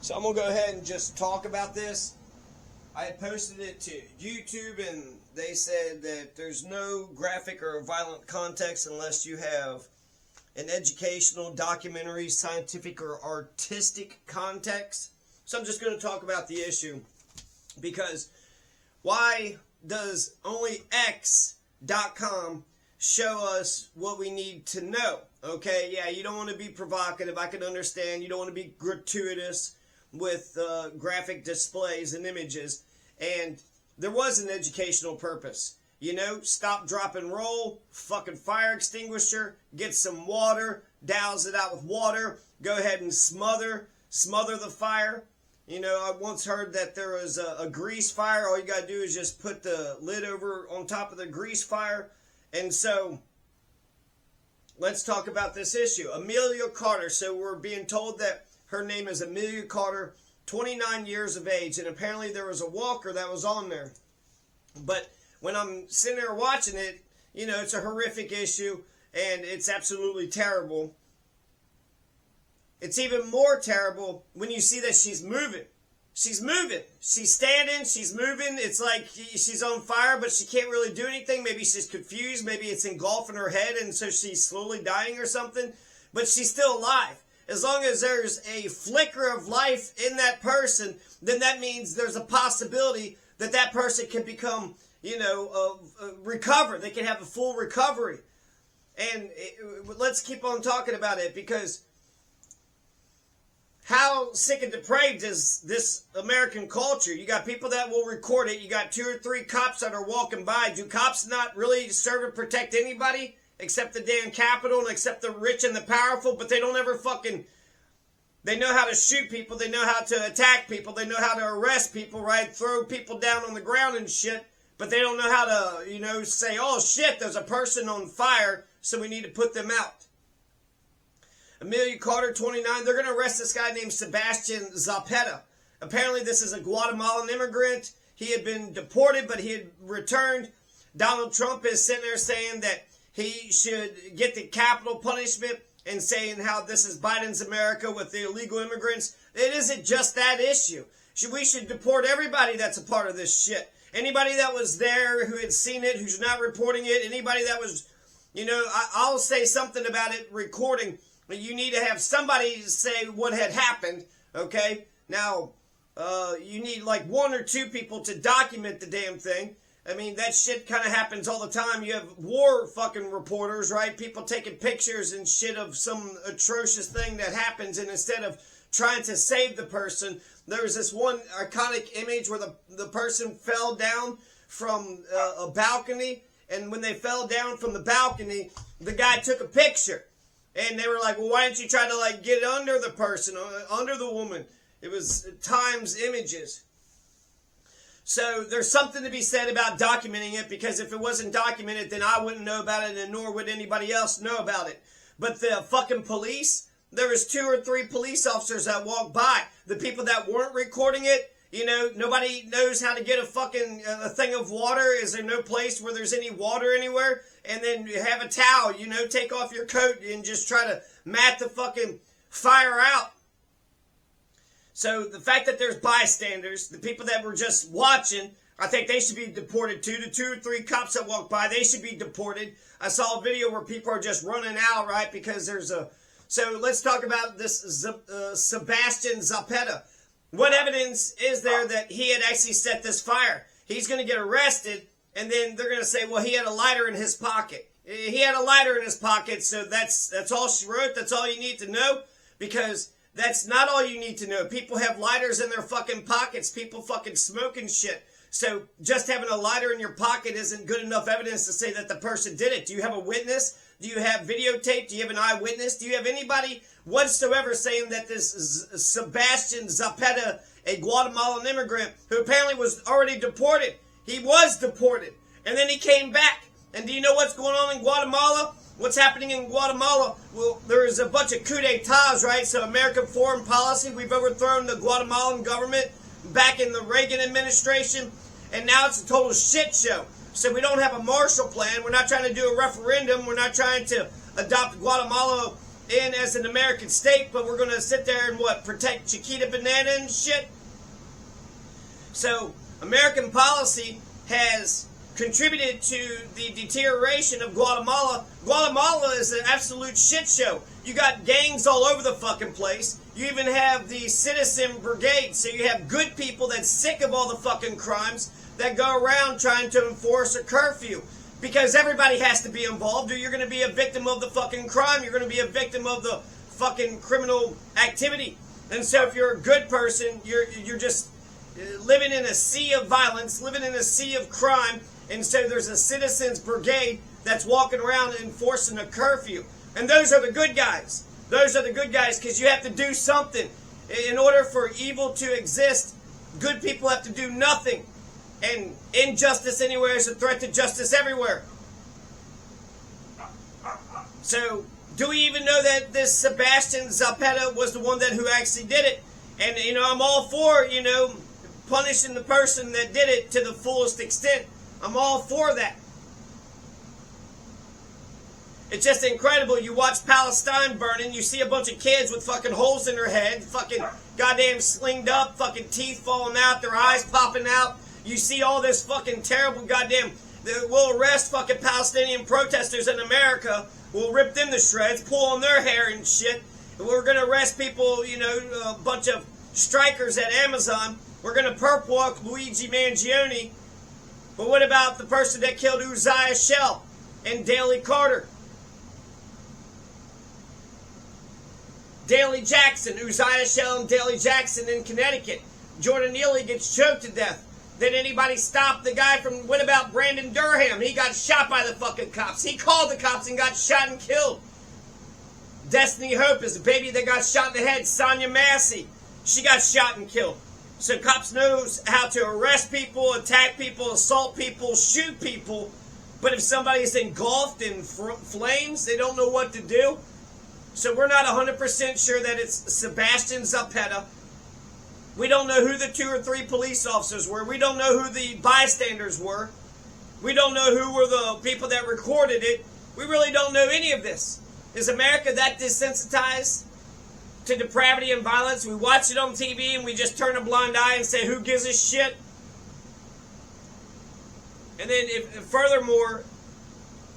So I'm going to go ahead and just talk about this. I had posted it to YouTube and they said that there's no graphic or violent context unless you have an educational, documentary, scientific, or artistic context. So I'm just going to talk about the issue because why does only X.com show us what we need to know? Okay, yeah, you don't want to be provocative. I can understand. You don't want to be gratuitous with graphic displays and images. And there was an educational purpose. You know, stop, drop, and roll, fucking fire extinguisher, get some water, douse it out with water, go ahead and smother the fire. You know, I once heard that there was a grease fire. All you got to do is just put the lid over on top of the grease fire. And so, let's talk about this issue. Amelia Carter. So we're being told that her name is Amelia Carter, 29 years of age. And apparently there was a walker that was on there. But when I'm sitting there watching it, you know, it's a horrific issue. And it's absolutely terrible. It's even more terrible when you see that she's moving. She's moving. She's standing. She's moving. It's like she's on fire, but she can't really do anything. Maybe she's confused. Maybe it's engulfing her head, and so she's slowly dying or something. But she's still alive. As long as there's a flicker of life in that person, then that means there's a possibility that that person can become, you know, recover. They can have a full recovery. And let's keep on talking about it because how sick and depraved is this American culture? You got people that will record it. You got 2 or 3 cops that are walking by. Do cops not really serve and protect anybody except the damn Capitol and except the rich and the powerful? But they don't ever fucking... They know how to shoot people. They know how to attack people. They know how to arrest people, right? Throw people down on the ground and shit. But they don't know how to, you know, say, oh shit, there's a person on fire, so we need to put them out. Amelia Carter, 29. They're going to arrest this guy named Sabastian Zapeta. Apparently, this is a Guatemalan immigrant. He had been deported, but he had returned. Donald Trump is sitting there saying that he should get the capital punishment and saying how this is Biden's America with the illegal immigrants. It isn't just that issue. We should deport everybody that's a part of this shit. Anybody that was there who had seen it, who's not reporting it, anybody that was, you know, I'll say something about it recording. But you need to have somebody say what had happened, okay? Now, you need like 1 or 2 people to document the damn thing. I mean, that shit kind of happens all the time. You have war fucking reporters, right? People taking pictures and shit of some atrocious thing that happens, and instead of trying to save the person, there's this one iconic image where the person fell down from a balcony, and when they fell down from the balcony, the guy took a picture. And they were like, well, why didn't you try to, like, get under the person, under the woman? It was Times Images. So there's something to be said about documenting it, because if it wasn't documented, then I wouldn't know about it, and nor would anybody else know about it. But the fucking police, there was 2 or 3 police officers that walked by. The people that weren't recording it, you know, nobody knows how to get a fucking a thing of water. Is there no place where there's any water anywhere? And then you have a towel, you know, take off your coat and just try to mat the fucking fire out. So the fact that there's bystanders, the people that were just watching, I think they should be deported too. The 2 or 3 cops that walked by, they should be deported. I saw a video where people are just running out, right, because there's a... So let's talk about this Sabastian Zapeta. What evidence is there that he had actually set this fire? He's going to get arrested, and then they're going to say, well, he had a lighter in his pocket. He had a lighter in his pocket, so that's all she wrote. That's all you need to know, because that's not all you need to know. People have lighters in their fucking pockets. People fucking smoking shit. So just having a lighter in your pocket isn't good enough evidence to say that the person did it. Do you have a witness? Do you have videotape? Do you have an eyewitness? Do you have anybody whatsoever saying that this Sabastian Zapeta, a Guatemalan immigrant, who apparently was already deported, he was deported, and then he came back. And do you know what's going on in Guatemala? What's happening in Guatemala? Well, there's a bunch of coup d'etats, right? So American foreign policy, we've overthrown the Guatemalan government back in the Reagan administration, and now it's a total shit show. So we don't have a Marshall Plan. We're not trying to do a referendum. We're not trying to adopt Guatemala in as an American state, but we're going to sit there and what, protect Chiquita Banana and shit? So American policy has contributed to the deterioration of Guatemala. Guatemala is an absolute shit show. You got gangs all over the fucking place. You even have the citizen brigade. So you have good people that's sick of all the fucking crimes that go around trying to enforce a curfew. Because everybody has to be involved, or you're going to be a victim of the fucking crime. You're going to be a victim of the fucking criminal activity. And so if you're a good person, you're just living in a sea of violence, living in a sea of crime. And so there's a citizens brigade that's walking around enforcing a curfew. And those are the good guys. Those are the good guys, because you have to do something. In order for evil to exist, good people have to do nothing. And injustice anywhere is a threat to justice everywhere. So, do we even know that this Sabastian Zapeta was the one who actually did it? And, I'm all for, punishing the person that did it to the fullest extent. I'm all for that. It's just incredible. You watch Palestine burning, you see a bunch of kids with fucking holes in their head, fucking goddamn slinged up, fucking teeth falling out, their eyes popping out. You see all this fucking terrible goddamn... We'll arrest fucking Palestinian protesters in America. We'll rip them to shreds, pull on their hair and shit. And we're going to arrest people, a bunch of strikers at Amazon. We're going to perp walk Luigi Mangione. But what about the person that killed Uzziah Shell and Daley Carter? Daley Jackson, Uzziah Shell and Daley Jackson in Connecticut. Jordan Neely gets choked to death. Did anybody stop the guy from, what about Brandon Durham? He got shot by the fucking cops. He called the cops and got shot and killed. Destiny Hope is the baby that got shot in the head. Sonia Massey, she got shot and killed. So cops knows how to arrest people, attack people, assault people, shoot people. But if somebody's engulfed in flames, they don't know what to do. So we're not 100% sure that it's Sabastian Zapeta. We don't know who the 2 or 3 police officers were. We don't know who the bystanders were. We don't know who were the people that recorded it. We really don't know any of this. Is America that desensitized to depravity and violence? We watch it on TV and we just turn a blind eye and say, who gives a shit? And then furthermore,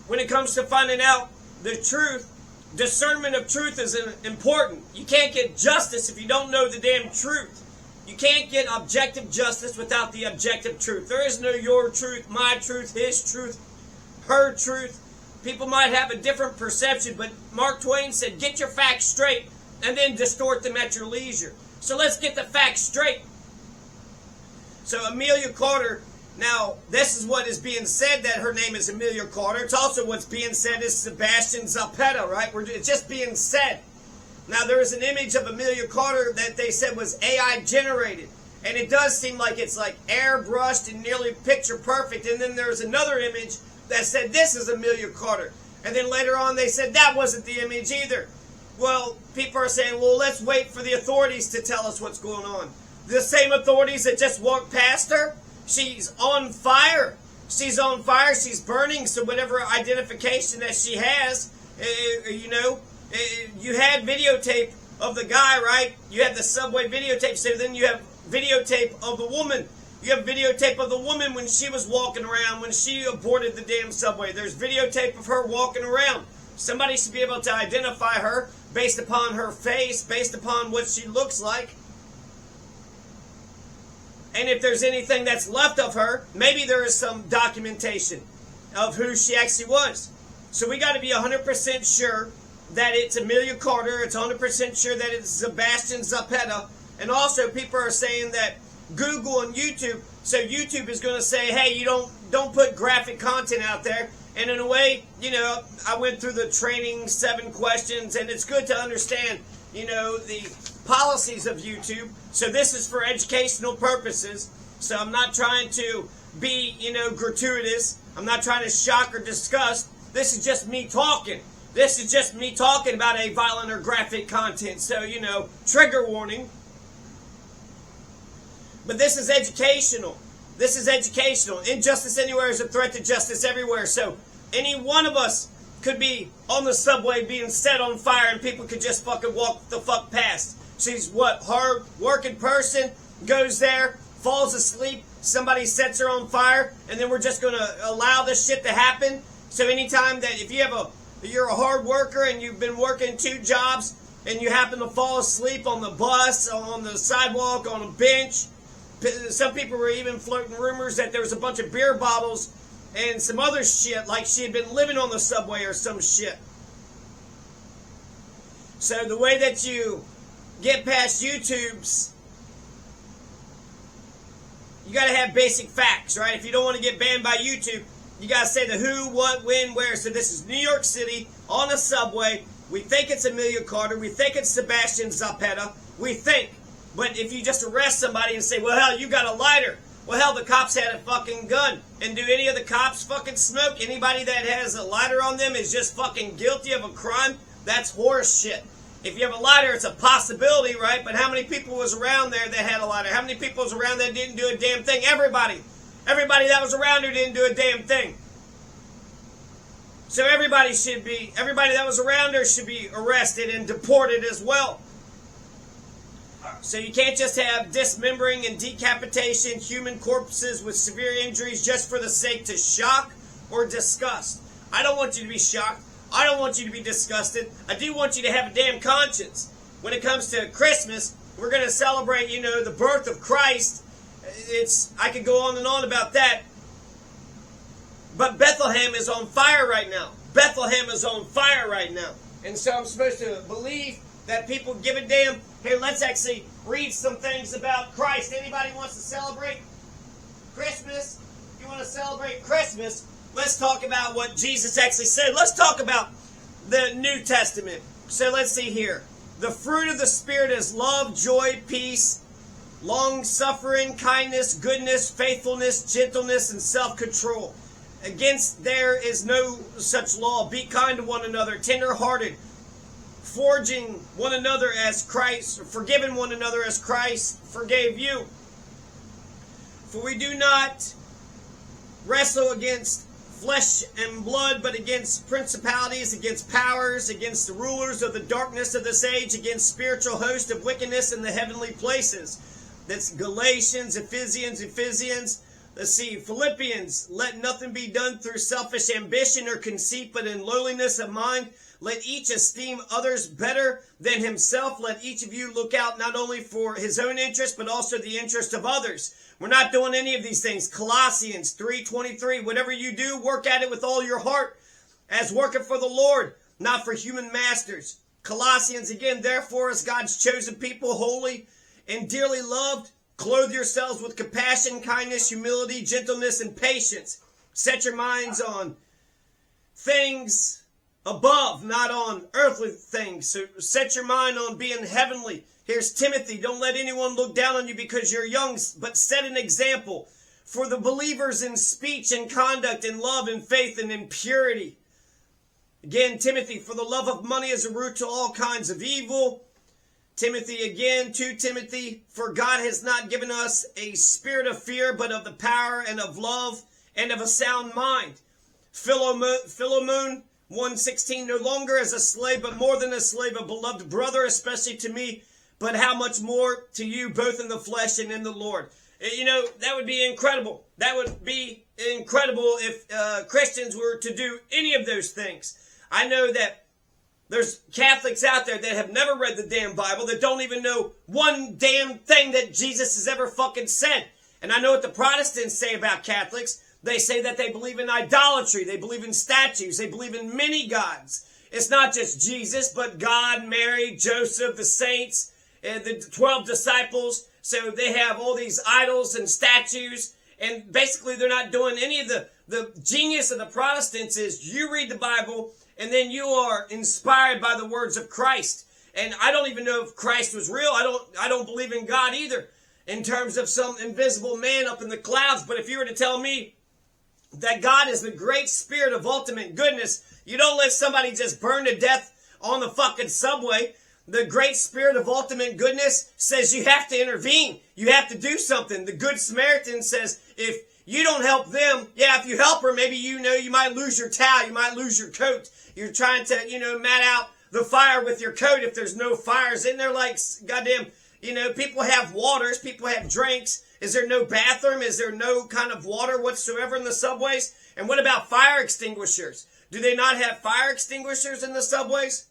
when it comes to finding out the truth, discernment of truth is important. You can't get justice if you don't know the damn truth. You can't get objective justice without the objective truth. There is no your truth, my truth, his truth, her truth. People might have a different perception, but Mark Twain said, get your facts straight and then distort them at your leisure. So let's get the facts straight. So Amelia Carter, now this is what is being said, that her name is Amelia Carter. It's also what's being said is Sabastian Zapeta, right? It's just being said. Now, there is an image of Amelia Carter that they said was AI generated. And it does seem like it's like airbrushed and nearly picture perfect. And then there's another image that said this is Amelia Carter. And then later on they said that wasn't the image either. Well, people are saying, well, let's wait for the authorities to tell us what's going on. The same authorities that just walked past her, she's on fire. She's on fire, she's burning, so whatever identification that she has, you had videotape of the guy, right? You had the subway videotape, so then you have videotape of the woman. You have videotape of the woman when she was walking around, when she aborted the damn subway. There's videotape of her walking around. Somebody should be able to identify her based upon her face, based upon what she looks like. And if there's anything that's left of her, maybe there is some documentation of who she actually was. So we got to be 100% sure that it's Amelia Carter. It's 100% sure that it's Sabastian Zapeta. And also people are saying that Google and YouTube, so YouTube is going to say, hey, you don't put graphic content out there. And in a way, I went through the training 7 questions, and it's good to understand, the policies of YouTube. So this is for educational purposes. So I'm not trying to be, gratuitous. I'm not trying to shock or disgust. This is just me talking. This is just me talking about a violent or graphic content. So, trigger warning. But this is educational. This is educational. Injustice anywhere is a threat to justice everywhere. So any one of us could be on the subway being set on fire and people could just fucking walk the fuck past. She's what? Hard working person, goes there, falls asleep, somebody sets her on fire, and then we're just going to allow this shit to happen. So anytime that if you're a hard worker and you've been working 2 jobs and you happen to fall asleep on the bus, on the sidewalk, on a bench, some people were even floating rumors that there was a bunch of beer bottles and some other shit, like she had been living on the subway or some shit. So the way that you get past YouTube's, you got to have basic facts, right? If you don't want to get banned by YouTube, you got to say the who, what, when, where. So this is New York City on a subway. We think it's Amelia Carter. We think it's Sabastian Zapeta. We think. But if you just arrest somebody and say, well, hell, you got a lighter. Well, hell, the cops had a fucking gun. And do any of the cops fucking smoke? Anybody that has a lighter on them is just fucking guilty of a crime? That's horse shit. If you have a lighter, it's a possibility, right? But how many people was around there that had a lighter? How many people was around that didn't do a damn thing? Everybody. Everybody that was around her didn't do a damn thing. So everybody that was around her should be arrested and deported as well. So you can't just have dismembering and decapitation, human corpses with severe injuries just for the sake to shock or disgust. I don't want you to be shocked. I don't want you to be disgusted. I do want you to have a damn conscience. When it comes to Christmas, we're going to celebrate, the birth of Christ. I could go on and on about that. But Bethlehem is on fire right now. Bethlehem is on fire right now. And so I'm supposed to believe that people give a damn. Here, let's actually read some things about Christ. Anybody wants to celebrate Christmas? If you want to celebrate Christmas, let's talk about what Jesus actually said. Let's talk about the New Testament. So let's see here. The fruit of the Spirit is love, joy, peace, long-suffering, kindness, goodness, faithfulness, gentleness, and self-control. Against there is no such law. Be kind to one another, tender-hearted, forgiving one another as Christ forgave you. For we do not wrestle against flesh and blood, but against principalities, against powers, against the rulers of the darkness of this age, against spiritual hosts of wickedness in the heavenly places. That's Galatians, Ephesians. Let's see, Philippians. Let nothing be done through selfish ambition or conceit, but in lowliness of mind. Let each esteem others better than himself. Let each of you look out not only for his own interest, but also the interest of others. We're not doing any of these things. Colossians 3:23. Whatever you do, work at it with all your heart, as working for the Lord, not for human masters. Colossians again, therefore, as God's chosen people, holy and dearly loved, clothe yourselves with compassion, kindness, humility, gentleness, and patience. Set your minds on things above, not on earthly things. So set your mind on being heavenly. Here's Timothy. Don't let anyone look down on you because you're young, but set an example for the believers in speech and conduct, in love and faith and in purity. Again, Timothy, for the love of money is a root to all kinds of evil. Timothy again, 2 Timothy, for God has not given us a spirit of fear, but of the power and of love and of a sound mind. Philemon 1:16, no longer as a slave, but more than a slave, a beloved brother, especially to me, but how much more to you, both in the flesh and in the Lord. That would be incredible. That would be incredible if Christians were to do any of those things. I know that there's Catholics out there that have never read the damn Bible, that don't even know one damn thing that Jesus has ever fucking said. And I know what the Protestants say about Catholics. They say that they believe in idolatry. They believe in statues. They believe in many gods. It's not just Jesus, but God, Mary, Joseph, the saints, and the 12 disciples. So they have all these idols and statues. And basically they're not doing any of the genius of the Protestants is you read the Bible and then you are inspired by the words of Christ. And I don't even know if Christ was real. I don't believe in God either in terms of some invisible man up in the clouds. But if you were to tell me that God is the great spirit of ultimate goodness, you don't let somebody just burn to death on the fucking subway. The great spirit of ultimate goodness says you have to intervene. You have to do something. The Good Samaritan says, if You don't help them. Yeah, if you help her, maybe you might lose your towel, you might lose your coat. You're trying to, mat out the fire with your coat if there's no fires in there. Like, goddamn, people have waters, people have drinks. Is there no bathroom? Is there no kind of water whatsoever in the subways? And what about fire extinguishers? Do they not have fire extinguishers in the subways?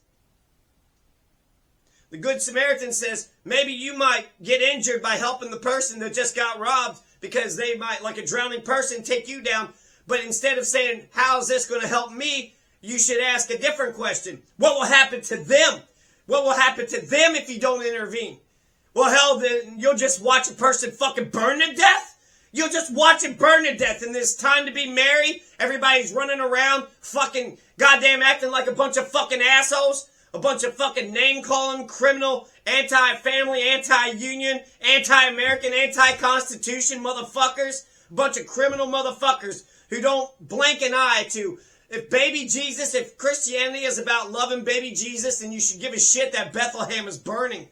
The Good Samaritan says, maybe you might get injured by helping the person that just got robbed because they might, like a drowning person, take you down. But instead of saying, how is this going to help me? You should ask a different question. What will happen to them? What will happen to them if you don't intervene? Well, hell, then you'll just watch a person fucking burn to death? You'll just watch it burn to death, and it's time to be married. Everybody's running around fucking goddamn acting like a bunch of fucking assholes. A bunch of fucking name-calling, criminal, anti-family, anti-union, anti-American, anti-Constitution motherfuckers. A bunch of criminal motherfuckers who don't blink an eye to, if Christianity is about loving baby Jesus, then you should give a shit that Bethlehem is burning.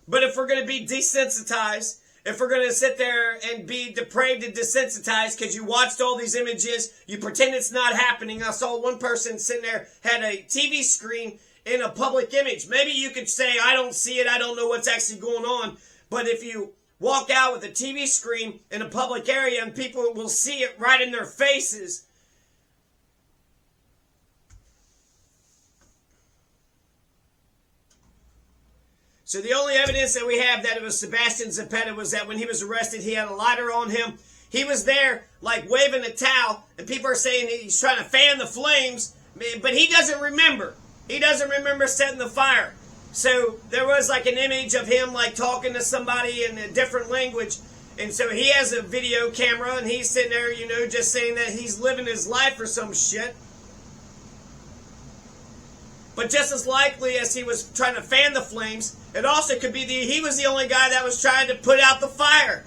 But if we're going to be desensitized, if we're going to sit there and be depraved and desensitized because you watched all these images, you pretend it's not happening. I saw one person sitting there, had a TV screen in a public image. Maybe you could say, I don't see it, I don't know what's actually going on. But if you walk out with a TV screen in a public area and people will see it right in their faces, so the only evidence that we have that it was Sabastian Zapeta was that when he was arrested, he had a lighter on him. He was there, like, waving a towel, and people are saying he's trying to fan the flames, but he doesn't remember. He doesn't remember setting the fire. So there was, like, an image of him, like, talking to somebody in a different language, and so he has a video camera, and he's sitting there, just saying that he's living his life or some shit. But just as likely as he was trying to fan the flames, it also could be he was the only guy that was trying to put out the fire.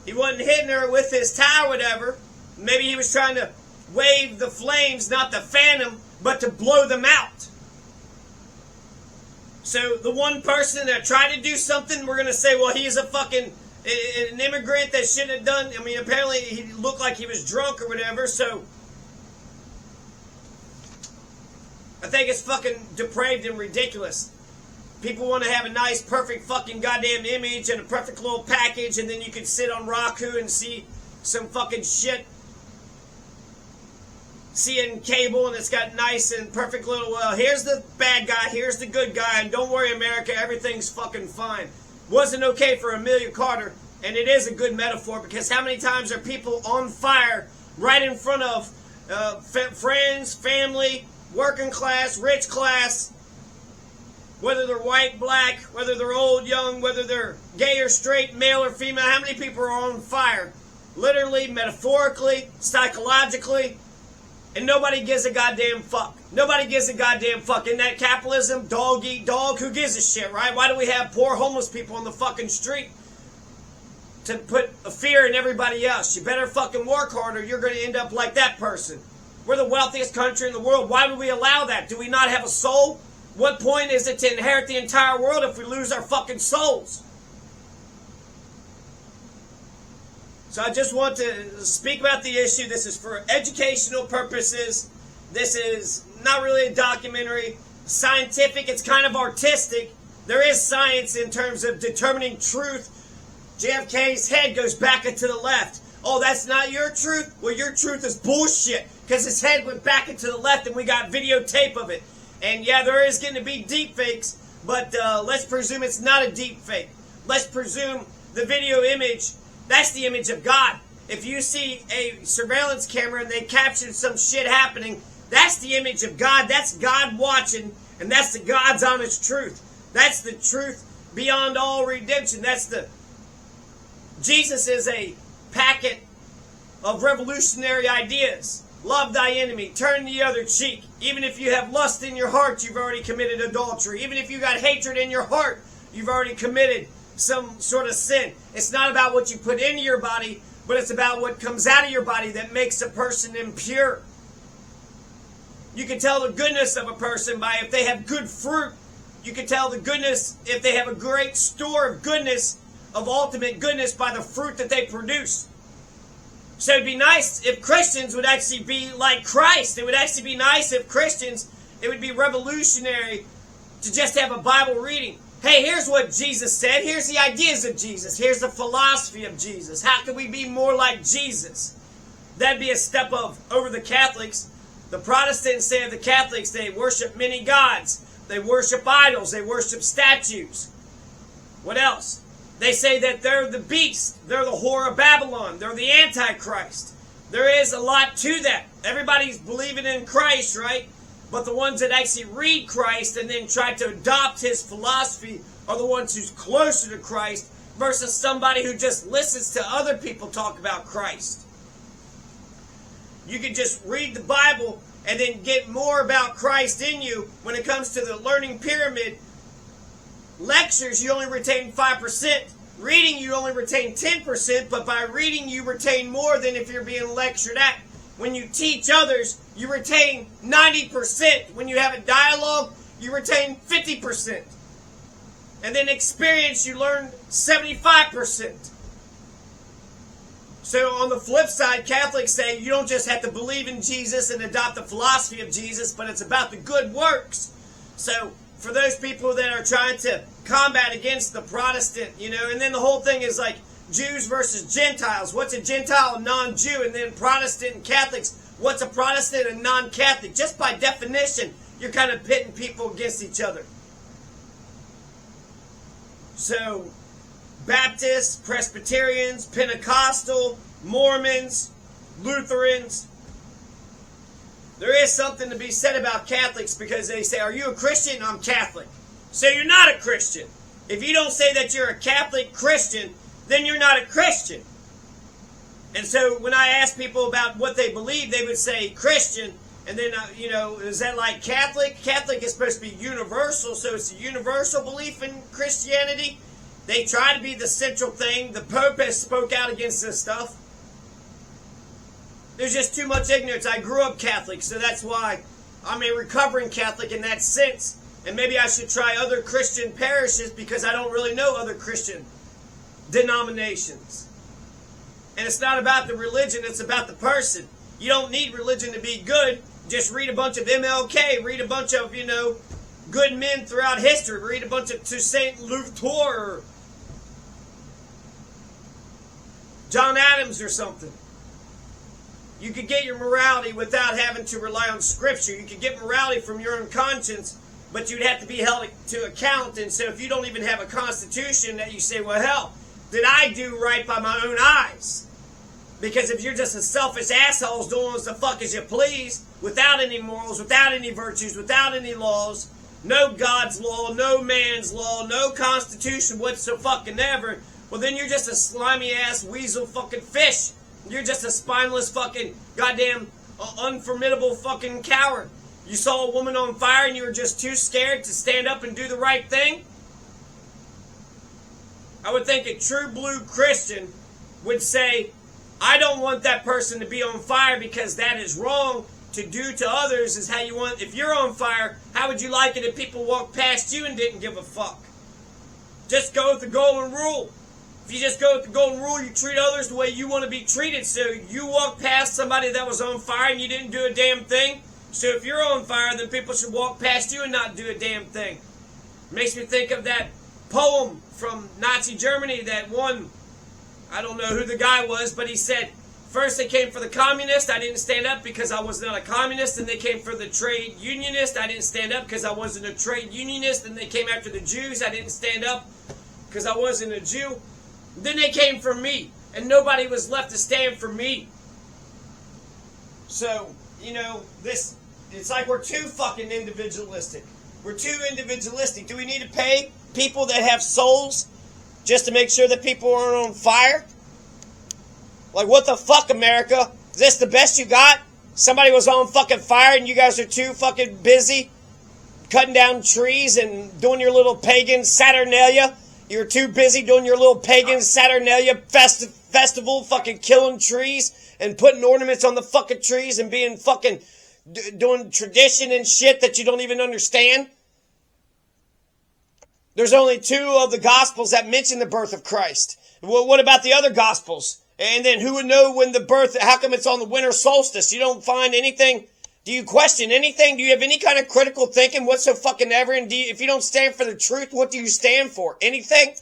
He wasn't hitting her with his towel or whatever. Maybe he was trying to wave the flames, not to fan them, but to blow them out. So the one person that tried to do something, we're going to say, well, he's an immigrant that shouldn't have done. I mean, apparently he looked like he was drunk or whatever, so I think it's fucking depraved and ridiculous. People want to have a nice, perfect fucking goddamn image and a perfect little package, and then you can sit on Roku and see some fucking shit. See it in cable, and it's got nice and perfect little, well, here's the bad guy, here's the good guy, and don't worry, America, everything's fucking fine. Wasn't okay for Amelia Carter, and it is a good metaphor, because how many times are people on fire right in front of friends, family, working class, rich class, whether they're white, black, whether they're old, young, whether they're gay or straight, male or female, how many people are on fire? Literally, metaphorically, psychologically, and nobody gives a goddamn fuck. Nobody gives a goddamn fuck. Isn't that capitalism? Dog eat dog? Who gives a shit, right? Why do we have poor homeless people on the fucking street? To put a fear in everybody else. You better fucking work harder, you're going to end up like that person. We're the wealthiest country in the world. Why would we allow that? Do we not have a soul? What point is it to inherit the entire world if we lose our fucking souls? So I just want to speak about the issue. This is for educational purposes. This is not really a documentary. Scientific, it's kind of artistic. There is science in terms of determining truth. JFK's head goes back and to the left. Oh, that's not your truth? Well, your truth is bullshit. Because his head went back and to the left and we got videotape of it. And yeah, there is going to be deep fakes, but let's presume it's not a deep fake. Let's presume the video image, that's the image of God. If you see a surveillance camera and they captured some shit happening, that's the image of God. That's God watching, and that's the God's honest truth. That's the truth beyond all redemption. Jesus is a packet of revolutionary ideas. Love thy enemy. Turn the other cheek. Even if you have lust in your heart, you've already committed adultery. Even if you got hatred in your heart, you've already committed some sort of sin. It's not about what you put into your body, but it's about what comes out of your body that makes a person impure. You can tell the goodness of a person by if they have good fruit. You can tell the goodness if they have a great store of goodness, of ultimate goodness, by the fruit that they produce. So it'd be nice if Christians would actually be like Christ. It would actually be nice if Christians, it would be revolutionary to just have a Bible reading. Hey, here's what Jesus said. Here's the ideas of Jesus. Here's the philosophy of Jesus. How can we be more like Jesus? That'd be a step over the Catholics. The Protestants say of the Catholics, they worship many gods. They worship idols. They worship statues. What else? They say that they're the beast. They're the whore of Babylon. They're the Antichrist. There is a lot to that. Everybody's believing in Christ, right? But the ones that actually read Christ and then try to adopt his philosophy are the ones who's closer to Christ versus somebody who just listens to other people talk about Christ. You can just read the Bible and then get more about Christ in you. When it comes to the learning pyramid, lectures, you only retain 5%. Reading, you only retain 10%, but by reading, you retain more than if you're being lectured at. When you teach others, you retain 90%. When you have a dialogue, you retain 50%. And then experience, you learn 75%. So on the flip side, Catholics say you don't just have to believe in Jesus and adopt the philosophy of Jesus, but it's about the good works. So for those people that are trying to combat against the Protestant, and then the whole thing is like Jews versus Gentiles. What's a Gentile? A non-Jew. And then Protestant and Catholics. What's a Protestant and non-Catholic? Just by definition, you're kind of pitting people against each other. So, Baptists, Presbyterians, Pentecostal, Mormons, Lutherans. There is something to be said about Catholics because they say, are you a Christian? I'm Catholic. So you're not a Christian. If you don't say that you're a Catholic Christian, then you're not a Christian. And so when I ask people about what they believe, they would say Christian. And then, is that like Catholic? Catholic is supposed to be universal, so it's a universal belief in Christianity. They try to be the central thing. The Pope has spoke out against this stuff. There's just too much ignorance. I grew up Catholic, so that's why I'm a recovering Catholic in that sense. And maybe I should try other Christian parishes because I don't really know other Christian denominations. And it's not about the religion, it's about the person. You don't need religion to be good. Just read a bunch of MLK, read a bunch of, good men throughout history, read a bunch of Toussaint Louverture or John Adams or something. You could get your morality without having to rely on Scripture. You could get morality from your own conscience, but you'd have to be held to account. And so if you don't even have a constitution that you say, well, hell, did I do right by my own eyes? Because if you're just a selfish asshole doing what the fuck as you please, without any morals, without any virtues, without any laws, no God's law, no man's law, no constitution whatsoever, well then you're just a slimy ass weasel fucking fish. You're just a spineless fucking goddamn unformidable fucking coward. You saw a woman on fire and you were just too scared to stand up and do the right thing? I would think a true blue Christian would say, I don't want that person to be on fire because that is wrong. To do to others is how you want. If you're on fire, how would you like it if people walked past you and didn't give a fuck? Just go with the golden rule. If you just go with the golden rule, you treat others the way you want to be treated. So you walk past somebody that was on fire and you didn't do a damn thing. So if you're on fire, then people should walk past you and not do a damn thing. Makes me think of that poem from Nazi Germany that one, I don't know who the guy was, but he said, first they came for the communist, I didn't stand up because I was not a communist. And they came for the trade unionist, I didn't stand up because I wasn't a trade unionist. And they came after the Jews, I didn't stand up because I wasn't a Jew. Then they came for me, and nobody was left to stand for me. So, it's like we're too fucking individualistic. We're too individualistic. Do we need to pay people that have souls just to make sure that people aren't on fire? Like, what the fuck, America? Is this the best you got? Somebody was on fucking fire and you guys are too fucking busy cutting down trees and doing your little pagan Saturnalia. You're too busy doing your little pagan Saturnalia festival, fucking killing trees and putting ornaments on the fucking trees and being fucking doing tradition and shit that you don't even understand. There's only 2 of the Gospels that mention the birth of Christ. Well, what about the other Gospels? And then who would know when the birth, how come it's on the winter solstice? You don't find anything. Do you question anything? Do you have any kind of critical thinking whatsoever? And if you don't stand for the truth, what do you stand for? Anything?